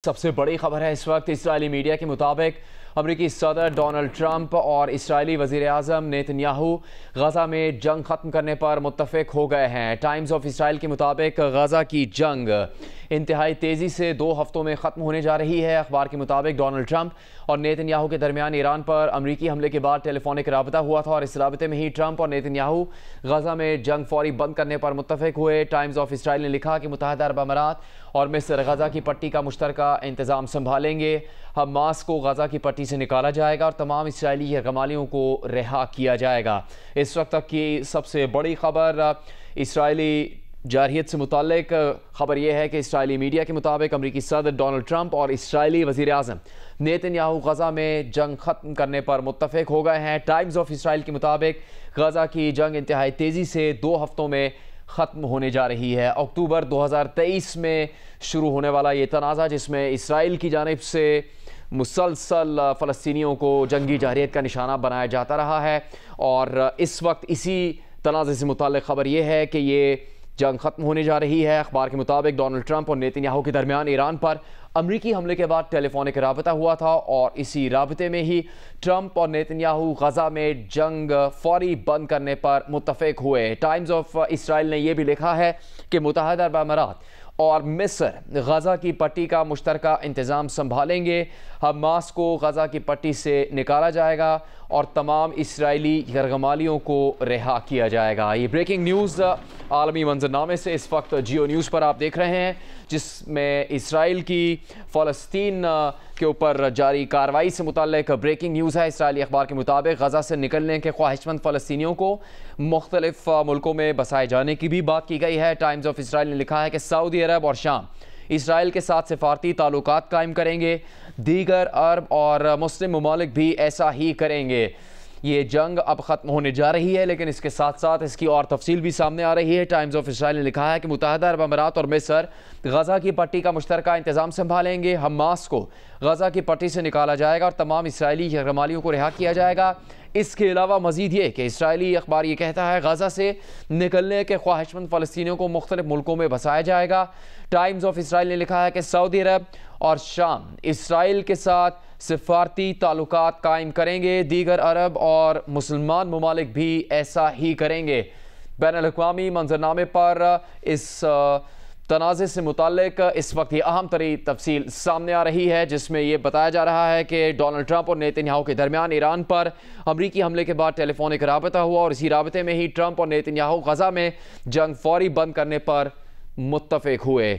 सबसे बड़ी खबर है इस वक्त इस्राएली मीडिया के मुताबिक अमरीकी सदर डोनाल्ड ट्रंप और इस्राएली वज़ीर आज़म नेतन्याहू गज़ा में जंग ख़त्म करने पर मुत्तफ़िक हो गए हैं। टाइम्स ऑफ इसराइल के मुताबिक गज़ा की जंग इंतहाई तेज़ी से 2 हफ्तों में ख़त्म होने जा रही है। अखबार के मुताबिक डोनाल्ड ट्रंप और नेतन्याहू के दरमियान ईरान पर अमरीकी हमले के बाद टेलीफोनिक राबता हुआ था और इस राबते में ही ट्रंप और नेतन्याहू गज़ा में जंग फौरी बंद करने पर मुत्तफ़िक हुए। टाइम्स ऑफ इसराइल ने लिखा कि मुत्तहिदा अरब अमारात और मिस्र गज़ा की पट्टी का मुश्तरका इंतज़ाम संभालेंगे। हमास को गज़ा की पट्टी से निकाला जाएगा और तमाम इस्राएली यरगमालियों को रिहा किया जाएगा। इस वक्त तक की सबसे बड़ी खबर इस्राएली जारहियत से मुताल्लिक खबर यह है कि इस्राएली मीडिया के मुताबिक अमरीकी सदर डोनाल्ड ट्रंप और इस्राएली वज़ीर आज़म नेतन्याहू गज़ा में जंग ख़त्म करने पर मुत्तफ़िक हो गए हैं। टाइम्स ऑफ इसराइल के मुताबिक गज़ा की जंग इंतहाई तेज़ी से 2 हफ्तों में ख़त्म होने जा रही है। अक्टूबर 2023 में शुरू होने वाला ये तनाज़ा, जिसमें इसराइल की जानिब से मुसलसल फ़लस्तीनियों को जंगी जारहियत का निशाना बनाया जाता रहा है और इस वक्त इसी तनाज़े से मुताल्लिक़ ख़बर यह है कि ये जंग ख़त्म होने जा रही है। अखबार के मुताबिक डोनाल्ड ट्रंप और नेतन्याहू के दरमियान ईरान पर अमरीकी हमले के बाद टेलीफोनिक राबता हुआ था और इसी राबते में ही ट्रंप और नेतन्याहू गज़ा में जंग फौरी बंद करने पर मुत्तफ़िक हुए। टाइम्स ऑफ इसराइल ने यह भी लिखा है कि मुत्तहिदा अरब अमारात और मिस्र गज़ा की पट्टी का मुश्तरका इंतज़ाम संभालेंगे। हमास को गज़ा की पट्टी से निकाला जाएगा और तमाम इस्राएली यरगमालियों को रिहा किया जाएगा। ये ब्रेकिंग न्यूज़ आलमी मंजरनामे से इस वक्त जियो न्यूज़ पर आप देख रहे हैं, जिसमें इसराइल की फ़लस्तीन के ऊपर जारी कार्रवाई से मुताल्लिक ब्रेकिंग न्यूज़ है। इसराइली अखबार के मुताबिक गज़ा से निकलने के ख्वाहिशमंद फ़लस्तीनियों को मुख्तलिफ मुल्कों में बसाए जाने की भी बात की गई है। टाइम्स ऑफ इसराइल ने लिखा है कि सऊदी अरब और शाम इसराइल के साथ सिफारती ताल्लुकात कायम करेंगे। दीगर अरब और मुस्लिम ममालिक भी ऐसा ही करेंगे। ये जंग अब ख़त्म होने जा रही है, लेकिन इसके साथ साथ इसकी और तफसील भी सामने आ रही है। टाइम्स ऑफ इसराइल ने लिखा है कि मुत्तहिदा अरब अमारात और मिस्र गज़ा की पट्टी का मुश्तरका इंतज़ाम संभालेंगे। हमास को गज़ा की पट्टी से निकाला जाएगा और तमाम इस्राएली यरगमालियों को रिहा किया जाएगा। इसके अलावा मज़ीद ये कि इस्राएली अखबार ये कहता है गज़ा से निकलने के ख्वाहिशमंद फ़लस्तीनियों को मुख्तलिफ मुल्कों में बसाया जाएगा। टाइम्स ऑफ इसराइल ने लिखा है कि सऊदी अरब और शाम इसराइल के साथ सिफारती ताल्लुकात कायम करेंगे। दीगर अरब और मुसलमान ममालिक भी ऐसा ही करेंगे। बैनुल-अक़वामी मंजरनामे पर इस तनाज़े से मुताल्लिक इस वक्त ये अहम तरी तफसील सामने आ रही है, जिसमें यह बताया जा रहा है कि डोनाल्ड ट्रंप और नेतन्याहू के दरमियान ईरान पर अमरीकी हमले के बाद टेलीफोनिक राबता हुआ और इसी राबते में ही ट्रंप और नेतन्याहू गज़ा में जंग फौरी बंद करने पर मुत्तफ़िक हुए।